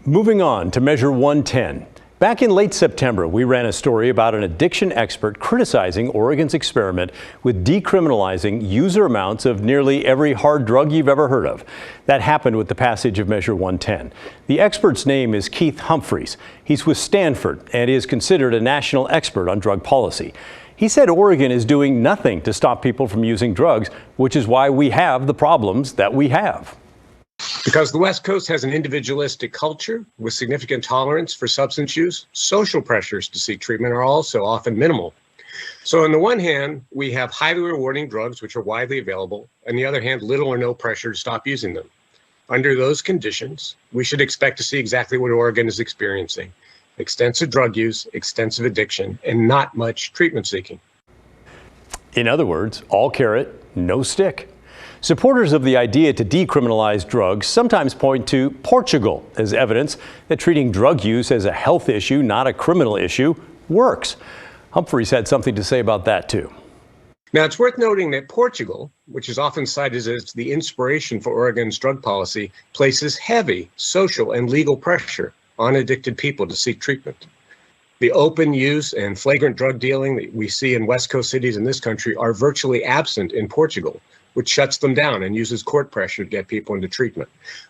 Moving on to Measure 110. Back in late September, we ran a story about an addiction expert criticizing Oregon's experiment with decriminalizing user amounts of nearly every hard drug you've ever heard of. That happened with the passage of Measure 110. The expert's name is Keith Humphreys. He's with Stanford and is considered a national expert on drug policy. He said Oregon is doing nothing to stop people from using drugs, which is why we have the problems that we have. Because the West Coast has an individualistic culture with significant tolerance for substance use, social pressures to seek treatment are also often minimal. So on the one hand, we have highly rewarding drugs which are widely available. On the other hand, little or no pressure to stop using them. Under those conditions, we should expect to see exactly what Oregon is experiencing: extensive drug use, extensive addiction, and not much treatment seeking. In other words, all carrot, no stick. Supporters of the idea to decriminalize drugs sometimes point to Portugal as evidence that treating drug use as a health issue, not a criminal issue, works. Humphreys had something to say about that, too. Now, it's worth noting that Portugal, which is often cited as the inspiration for Oregon's drug policy, places heavy social and legal pressure on addicted people to seek treatment. The open use and flagrant drug dealing that we see in West Coast cities in this country are virtually absent in Portugal, which shuts them down and uses court pressure to get people into treatment.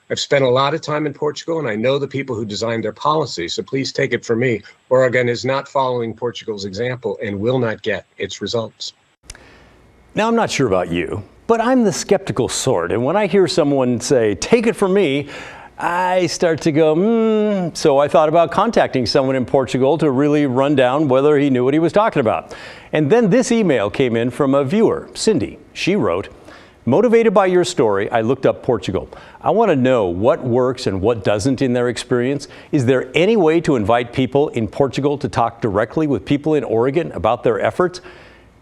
I've spent a lot of time in Portugal, and I know the people who designed their policy, so please take it from me. Oregon is not following Portugal's example and will not get its results. Now, I'm not sure about you, but I'm the skeptical sort, and when I hear someone say, "Take it from me," I start to go, So I thought about contacting someone in Portugal to really run down whether he knew what he was talking about. And then this email came in from a viewer, Cindy. She wrote, "Motivated by your story, I looked up Portugal. I want to know what works and what doesn't in their experience. Is there any way to invite people in Portugal to talk directly with people in Oregon about their efforts?"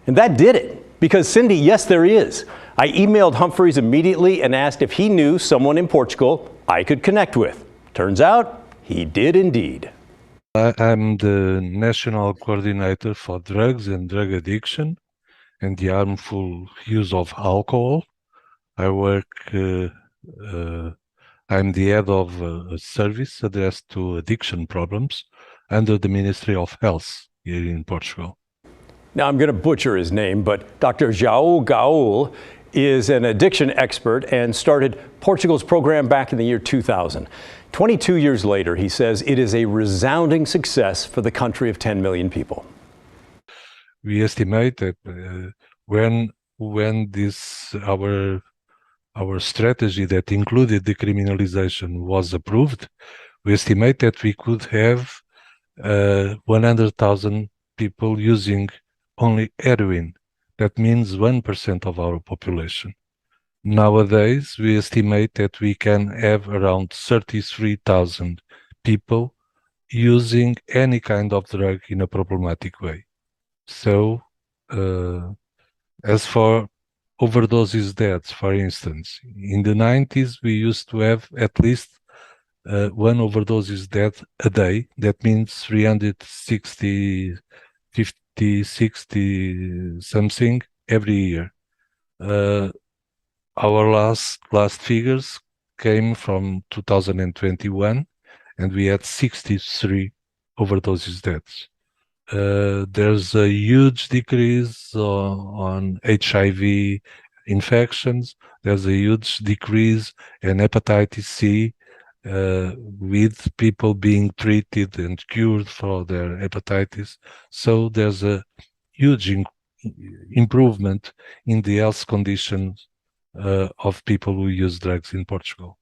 And that did it. Because, Cindy, yes, there is. I emailed Humphreys immediately and asked if he knew someone in Portugal I could connect with. Turns out he did indeed. I'm the national coordinator for drugs and drug addiction and the harmful use of alcohol. I'm the head of a service addressed to addiction problems under the Ministry of Health here in Portugal. Now, I'm going to butcher his name, but Dr. João Gaul is an addiction expert and started Portugal's program back in the year 2000. 22 years later, he says it is a resounding success for the country of 10 million people. We estimate that when our strategy that included decriminalization was approved, we estimate that we could have 100,000 people using only heroin. That means 1% of our population. Nowadays, we estimate that we can have around 33,000 people using any kind of drug in a problematic way. So, as for overdoses deaths, for instance, in the 90s, we used to have at least one overdoses death a day. That means 360, 50, 60 something every year. Our last figures came from 2021, and we had 63 overdoses deaths. There's a huge decrease on HIV infections. There's a huge decrease in hepatitis C, with people being treated and cured for their hepatitis. So there's a huge improvement in the health conditions of people who use drugs in Portugal.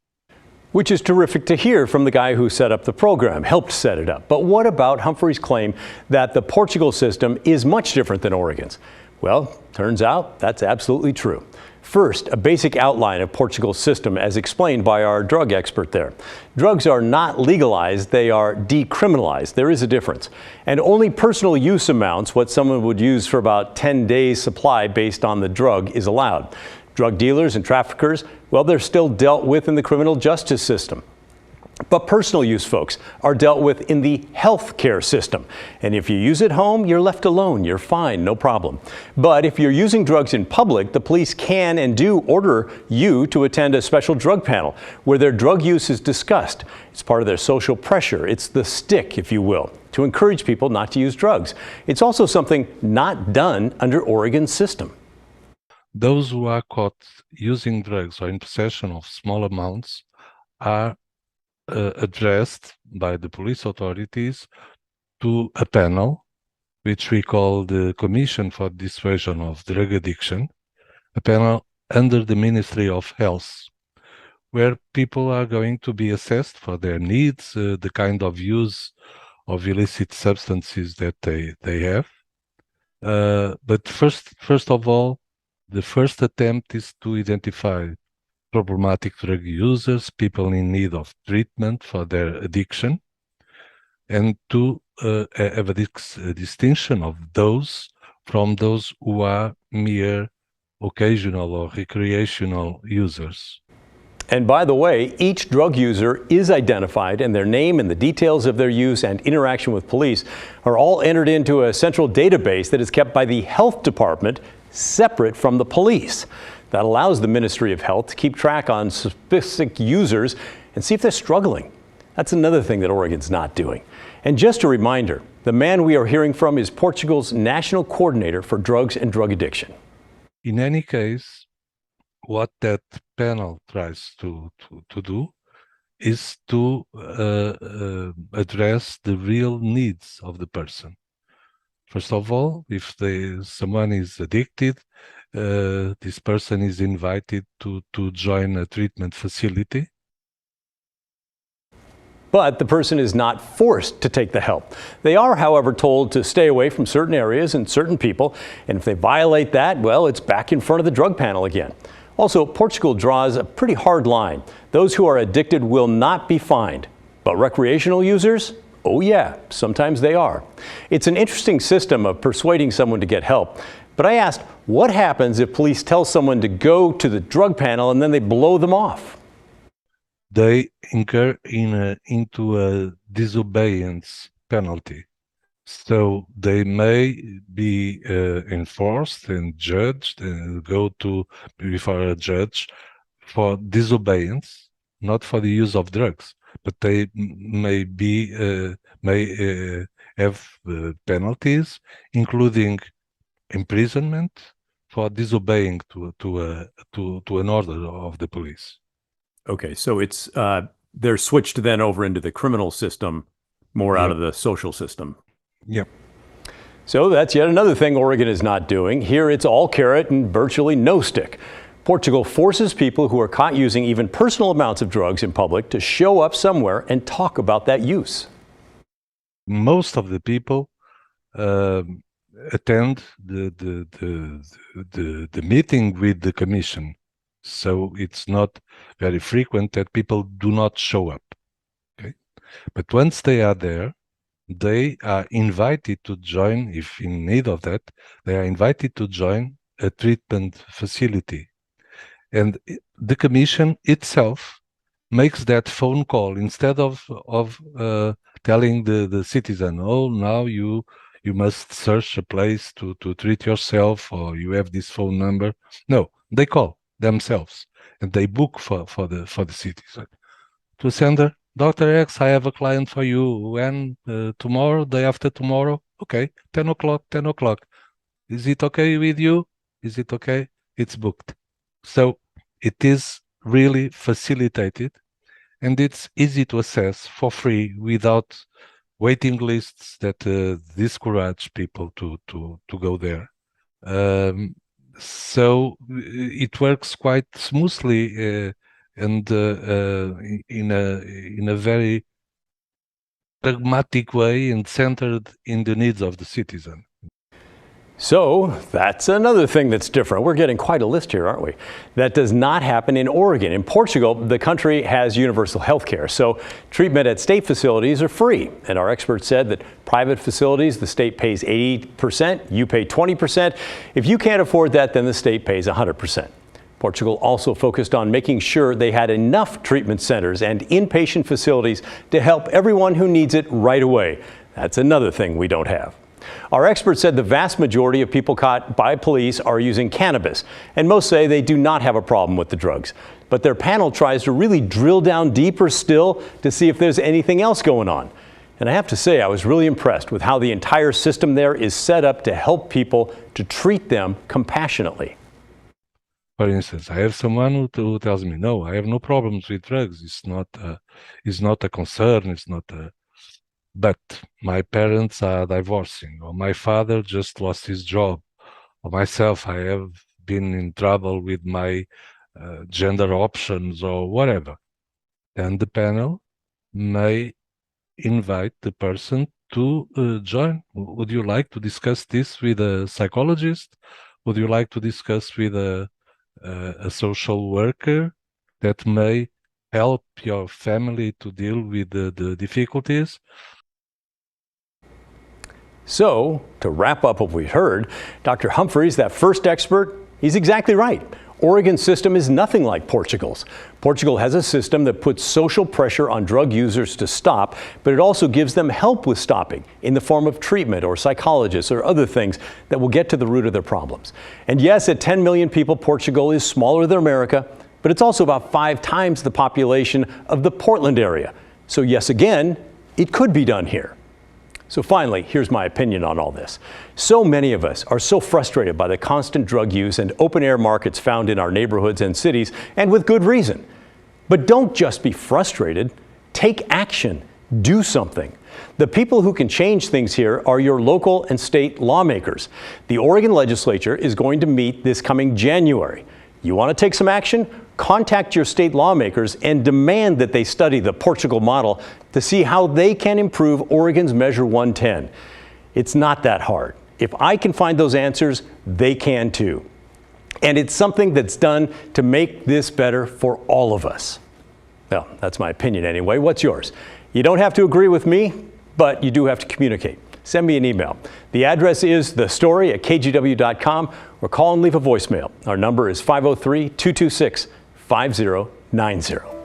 Which is terrific to hear from the guy who set up the program, helped set it up. But what about Humphreys' claim that the Portugal system is much different than Oregon's? Well, turns out that's absolutely true. First, a basic outline of Portugal's system as explained by our drug expert there. Drugs are not legalized, they are decriminalized. There is a difference. And only personal use amounts, what someone would use for about 10 days' supply based on the drug, is allowed. Drug dealers and traffickers, well, they're still dealt with in the criminal justice system. But personal use, folks, are dealt with in the health care system. And if you use it at home, you're left alone. You're fine, no problem. But if you're using drugs in public, the police can and do order you to attend a special drug panel where their drug use is discussed. It's part of their social pressure. It's the stick, if you will, to encourage people not to use drugs. It's also something not done under Oregon's system. Those who are caught using drugs or in possession of small amounts are addressed by the police authorities to a panel, which we call the Commission for Dissuasion of Drug Addiction, a panel under the Ministry of Health, where people are going to be assessed for their needs, the kind of use of illicit substances that they have. But first of all, the first attempt is to identify problematic drug users, people in need of treatment for their addiction, and to have a distinction of those from those who are mere occasional or recreational users. And by the way, each drug user is identified, and their name and the details of their use and interaction with police are all entered into a central database that is kept by the health department, separate from the police. That allows the Ministry of Health to keep track on specific users and see if they're struggling. That's another thing that Oregon's not doing. And just a reminder, the man we are hearing from is Portugal's National Coordinator for Drugs and Drug Addiction. In any case, what that panel tries to do is to address the real needs of the person. First of all, if someone is addicted, this person is invited to join a treatment facility. But the person is not forced to take the help. They are, however, told to stay away from certain areas and certain people. And if they violate that, well, it's back in front of the drug panel again. Also, Portugal draws a pretty hard line. Those who are addicted will not be fined. But recreational users? Oh yeah, sometimes they are. It's an interesting system of persuading someone to get help. But I asked, what happens if police tell someone to go to the drug panel and then they blow them off? They incur into a disobedience penalty. So they may be enforced and judged and go before a judge for disobedience, not for the use of drugs, but they may have penalties, including imprisonment for disobeying to an order of the police. Okay, so it's they're switched then over into the criminal system, more out of the social system. Yep. So that's yet another thing Oregon is not doing. Here it's all carrot and virtually no stick. Portugal forces people who are caught using even personal amounts of drugs in public to show up somewhere and talk about that use. Most of the people attend the meeting with the commission, so it's not very frequent that people do not show up. Okay, but once they are there, they are invited to join, if in need of that, they are invited to join a treatment facility. And the commission itself makes that phone call instead of telling the citizen, oh, now you must search a place to treat yourself, or you have this phone number. No, they call themselves and they book for the citizen to send her, Dr. X, I have a client for you. When? Tomorrow, day after tomorrow? Okay, 10 o'clock. Is it okay with you? Is it okay? It's booked. So it is really facilitated, and it's easy to access for free without waiting lists that discourage people to go there. So it works quite smoothly and in a very pragmatic way and centered in the needs of the citizen. So that's another thing that's different. We're getting quite a list here, aren't we? That does not happen in Oregon. In Portugal, the country has universal health care, so treatment at state facilities are free. And our experts said that private facilities, the state pays 80%, you pay 20%. If you can't afford that, then the state pays 100%. Portugal also focused on making sure they had enough treatment centers and inpatient facilities to help everyone who needs it right away. That's another thing we don't have. Our expert said the vast majority of people caught by police are using cannabis, and most say they do not have a problem with the drugs. But their panel tries to really drill down deeper still to see if there's anything else going on. And I have to say, I was really impressed with how the entire system there is set up to help people, to treat them compassionately. For instance, I have someone who tells me, no, I have no problems with drugs. It's not a concern. But my parents are divorcing, or my father just lost his job, or myself, I have been in trouble with my gender options or whatever. Then the panel may invite the person to join. Would you like to discuss this with a psychologist? Would you like to discuss with a social worker that may help your family to deal with the difficulties? So, to wrap up what we heard, Dr. Humphreys, that first expert, he's exactly right. Oregon's system is nothing like Portugal's. Portugal has a system that puts social pressure on drug users to stop, but it also gives them help with stopping in the form of treatment or psychologists or other things that will get to the root of their problems. And yes, at 10 million people, Portugal is smaller than America, but it's also about 5 times the population of the Portland area. So yes, again, it could be done here. So finally, here's my opinion on all this. So many of us are so frustrated by the constant drug use and open-air markets found in our neighborhoods and cities, and with good reason. But don't just be frustrated. Take action. Do something. The people who can change things here are your local and state lawmakers. The Oregon legislature is going to meet this coming January. You want to take some action? Contact your state lawmakers and demand that they study the Portugal model to see how they can improve Oregon's Measure 110. It's not that hard. If I can find those answers, they can too. And it's something that's done to make this better for all of us. Well, that's my opinion anyway. What's yours? You don't have to agree with me, but you do have to communicate. Send me an email. The address is thestory@kgw.com, or call and leave a voicemail. Our number is 503-226-5090.